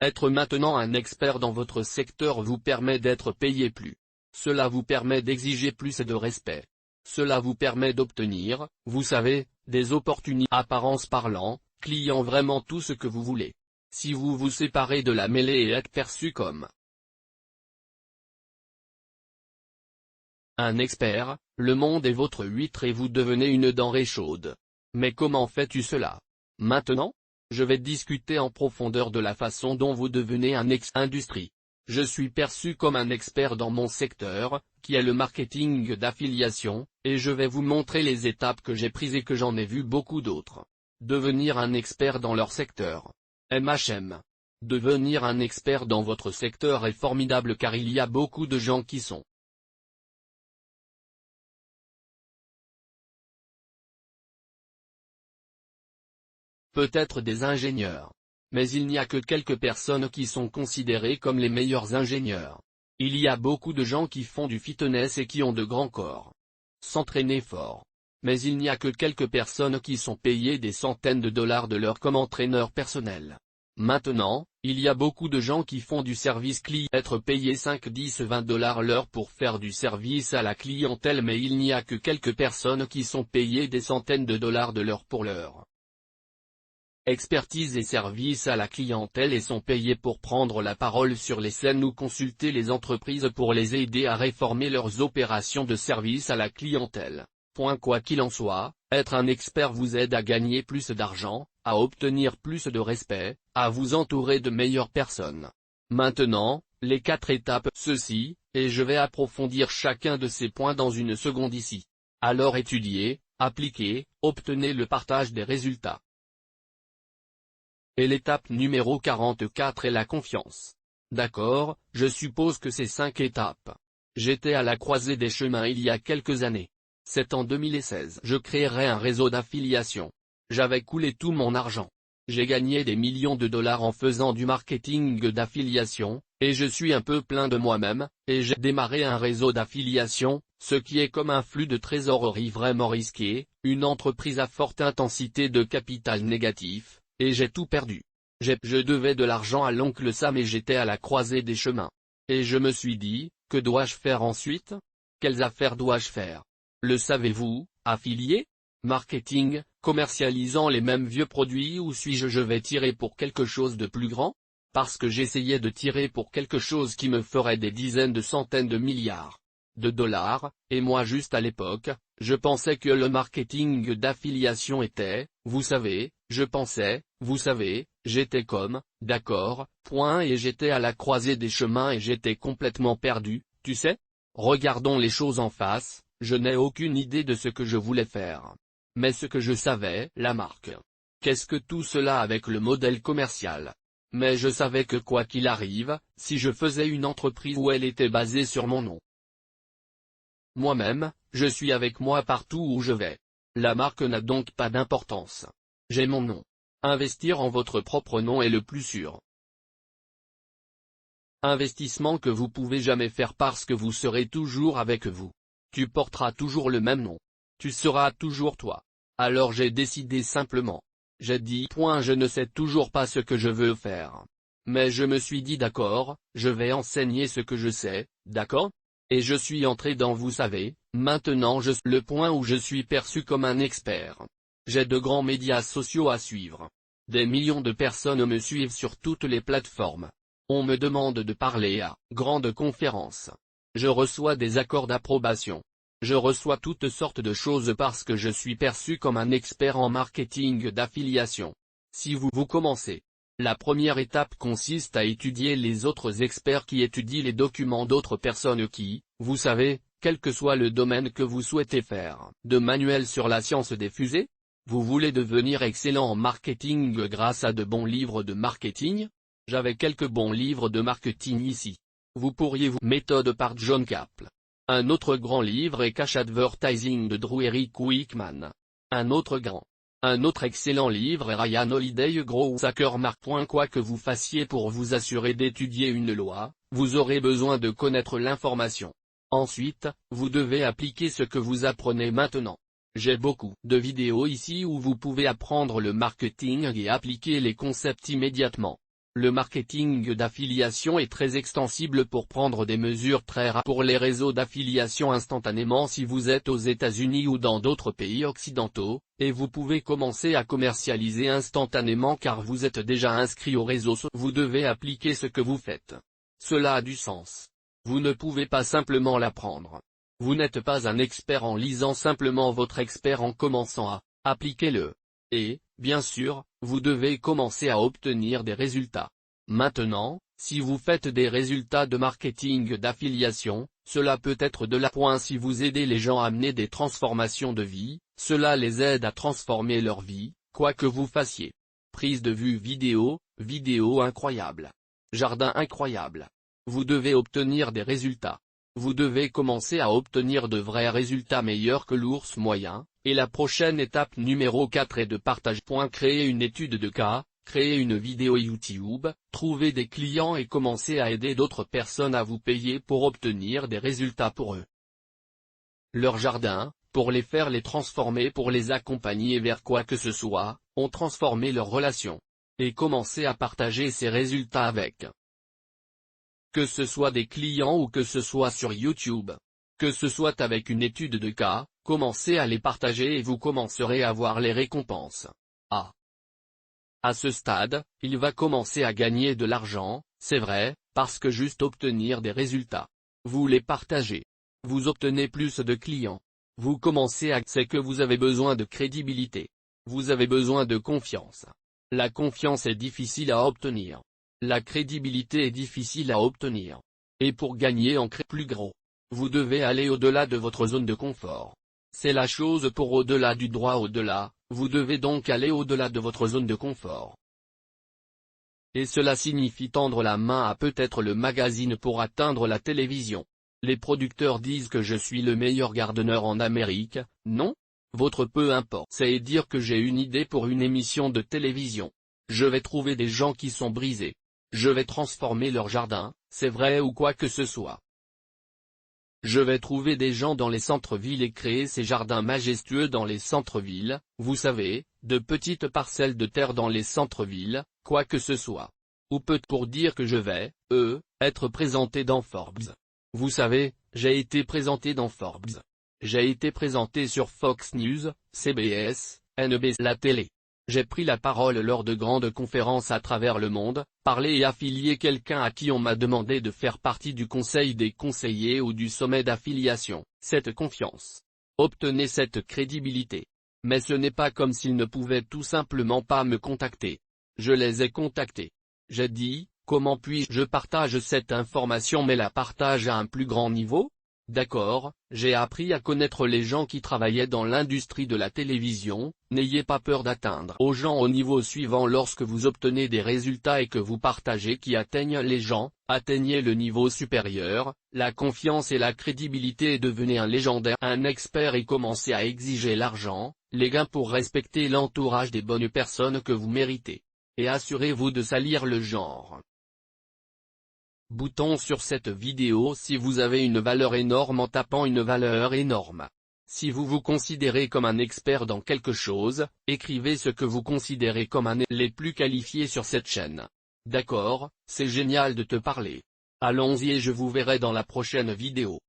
Être maintenant un expert dans votre secteur vous permet d'être payé plus. Cela vous permet d'exiger plus de respect. Cela vous permet d'obtenir, vous savez, des opportunités apparence parlant, client vraiment tout ce que vous voulez. Si vous vous séparez de la mêlée et êtes perçu comme un expert, le monde est votre huître et vous devenez une denrée chaude. Mais comment fais-tu cela? Maintenant? Je vais discuter en profondeur de la façon dont vous devenez un ex-industrie. Je suis perçu comme un expert dans mon secteur, qui est le marketing d'affiliation, et je vais vous montrer les étapes que j'ai prises et que j'en ai vu beaucoup d'autres. Devenir un expert dans leur secteur. MHM. Devenir un expert dans votre secteur est formidable car il y a beaucoup de gens qui sont peut-être des ingénieurs. Mais il n'y a que quelques personnes qui sont considérées comme les meilleurs ingénieurs. Il y a beaucoup de gens qui font du fitness et qui ont de grands corps. S'entraîner fort. Mais il n'y a que quelques personnes qui sont payées des centaines de dollars de leur comme entraîneur personnel. Maintenant, il y a beaucoup de gens qui font du service client, être payés 5, 10, 20 dollars l'heure pour faire du service à la clientèle, mais il n'y a que quelques personnes qui sont payées des centaines de dollars de l'heure pour l'heure. Expertise et service à la clientèle et sont payés pour prendre la parole sur les scènes ou consulter les entreprises pour les aider à réformer leurs opérations de service à la clientèle. Quoi qu'il en soit, être un expert vous aide à gagner plus d'argent, à obtenir plus de respect, à vous entourer de meilleures personnes. Maintenant, les 4 étapes, ceci, et je vais approfondir chacun de ces points dans une seconde ici. Alors étudiez, appliquez, obtenez le partage des résultats. Et l'étape numéro 44 est la confiance. D'accord, je suppose que c'est 5 étapes. J'étais à la croisée des chemins il y a quelques années. C'est en 2016. Je créerai un réseau d'affiliation. J'avais coulé tout mon argent. J'ai gagné des millions de dollars en faisant du marketing d'affiliation, et je suis un peu plein de moi-même, et j'ai démarré un réseau d'affiliation, ce qui est comme un flux de trésorerie vraiment risqué, une entreprise à forte intensité de capital négatif. Et j'ai tout perdu. Je devais de l'argent à l'oncle Sam et j'étais à la croisée des chemins. Et je me suis dit, que dois-je faire ensuite? Quelles affaires dois-je faire? Le savez-vous, affilié? Marketing, commercialisant les mêmes vieux produits ou je vais tirer pour quelque chose de plus grand? Parce que j'essayais de tirer pour quelque chose qui me ferait des dizaines de centaines de milliards de dollars, et moi juste à l'époque, je pensais que le marketing d'affiliation était, vous savez, j'étais comme, d'accord, point et j'étais à la croisée des chemins et j'étais complètement perdu, tu sais? Regardons les choses en face, je n'ai aucune idée de ce que je voulais faire. Mais ce que je savais, la marque. Qu'est-ce que tout cela avec le modèle commercial? Mais je savais que quoi qu'il arrive, si je faisais une entreprise où elle était basée sur mon nom. Moi-même, je suis avec moi partout où je vais. La marque n'a donc pas d'importance. J'ai mon nom. Investir en votre propre nom est le plus sûr investissement que vous pouvez jamais faire parce que vous serez toujours avec vous. Tu porteras toujours le même nom. Tu seras toujours toi. Alors j'ai décidé simplement. J'ai dit je ne sais toujours pas ce que je veux faire. Mais je me suis dit d'accord, je vais enseigner ce que je sais, d'accord? Et je suis entré dans vous savez, maintenant le point où je suis perçu comme un expert. J'ai de grands médias sociaux à suivre. Des millions de personnes me suivent sur toutes les plateformes. On me demande de parler à grandes conférences. Je reçois des accords d'approbation. Je reçois toutes sortes de choses parce que je suis perçu comme un expert en marketing d'affiliation. Si vous commencez. La première étape consiste à étudier les autres experts qui étudient les documents d'autres personnes qui, vous savez, quel que soit le domaine que vous souhaitez faire. De manuels sur la science des fusées? Vous voulez devenir excellent en marketing grâce à de bons livres de marketing? J'avais quelques bons livres de marketing ici. Vous pourriez Méthode par John Capel. Un autre grand livre est Cash Advertising de Drew Eric Wickman. Un autre excellent livre est Ryan Holiday Grow Hacker Mark. Quoi que vous fassiez pour vous assurer d'étudier une loi, vous aurez besoin de connaître l'information. Ensuite, vous devez appliquer ce que vous apprenez maintenant. J'ai beaucoup de vidéos ici où vous pouvez apprendre le marketing et appliquer les concepts immédiatement. Le marketing d'affiliation est très extensible pour prendre des mesures très rapides pour les réseaux d'affiliation instantanément si vous êtes aux États-Unis ou dans d'autres pays occidentaux, et vous pouvez commencer à commercialiser instantanément car vous êtes déjà inscrit au réseau. Vous devez appliquer ce que vous faites. Cela a du sens. Vous ne pouvez pas simplement l'apprendre. Vous n'êtes pas un expert en lisant simplement votre expert en commençant à appliquer-le. Et, bien sûr, vous devez commencer à obtenir des résultats. Maintenant, si vous faites des résultats de marketing d'affiliation, cela peut être de la pointe si vous aidez les gens à amener des transformations de vie, cela les aide à transformer leur vie, quoi que vous fassiez. Prise de vue vidéo incroyable. Jardin incroyable. Vous devez obtenir des résultats. Vous devez commencer à obtenir de vrais résultats meilleurs que l'ours moyen, et la prochaine étape numéro 4 est de partager. Créer une étude de cas, créer une vidéo YouTube, trouver des clients et commencer à aider d'autres personnes à vous payer pour obtenir des résultats pour eux. Leur jardin, pour les faire les transformer, pour les accompagner vers quoi que ce soit, ont transformé leur relation. Et commencer à partager ces résultats avec. Que ce soit des clients ou que ce soit sur YouTube. Que ce soit avec une étude de cas, commencez à les partager et vous commencerez à voir les récompenses. À ce stade, il va commencer à gagner de l'argent, c'est vrai, parce que juste obtenir des résultats. Vous les partagez. Vous obtenez plus de clients. Vous commencez à... C'est que vous avez besoin de crédibilité. Vous avez besoin de confiance. La confiance est difficile à obtenir. La crédibilité est difficile à obtenir. Et pour gagner en plus gros, vous devez aller au-delà de votre zone de confort. C'est la chose pour au-delà du droit au-delà, vous devez donc aller au-delà de votre zone de confort. Et cela signifie tendre la main à peut-être le magazine pour atteindre la télévision. Les producteurs disent que je suis le meilleur gardeneur en Amérique, non? Votre peu importe. C'est dire que j'ai une idée pour une émission de télévision. Je vais trouver des gens qui sont brisés. Je vais transformer leur jardin, c'est vrai ou quoi que ce soit. Je vais trouver des gens dans les centres-villes et créer ces jardins majestueux dans les centres-villes, vous savez, de petites parcelles de terre dans les centres-villes, quoi que ce soit. Ou peut-être pour dire que je vais, être présenté dans Forbes. Vous savez, j'ai été présenté dans Forbes. J'ai été présenté sur Fox News, CBS, NBC, la télé. J'ai pris la parole lors de grandes conférences à travers le monde, parlé et affilié quelqu'un à qui on m'a demandé de faire partie du conseil des conseillers ou du sommet d'affiliation. Cette confiance. Obtenez cette crédibilité. Mais ce n'est pas comme s'ils ne pouvaient tout simplement pas me contacter. Je les ai contactés. J'ai dit, comment puis-je partager cette information mais la partage à un plus grand niveau? D'accord, j'ai appris à connaître les gens qui travaillaient dans l'industrie de la télévision, n'ayez pas peur d'atteindre aux gens au niveau suivant lorsque vous obtenez des résultats et que vous partagez qui atteignent les gens, atteignez le niveau supérieur, la confiance et la crédibilité et devenez un légendaire, un expert et commencez à exiger l'argent, les gains pour respecter l'entourage des bonnes personnes que vous méritez. Et assurez-vous de salir le genre. Bouton sur cette vidéo si vous avez une valeur énorme en tapant une valeur énorme. Si vous vous considérez comme un expert dans quelque chose, écrivez ce que vous considérez comme les plus qualifiés sur cette chaîne. D'accord, c'est génial de te parler. Allons-y et je vous verrai dans la prochaine vidéo.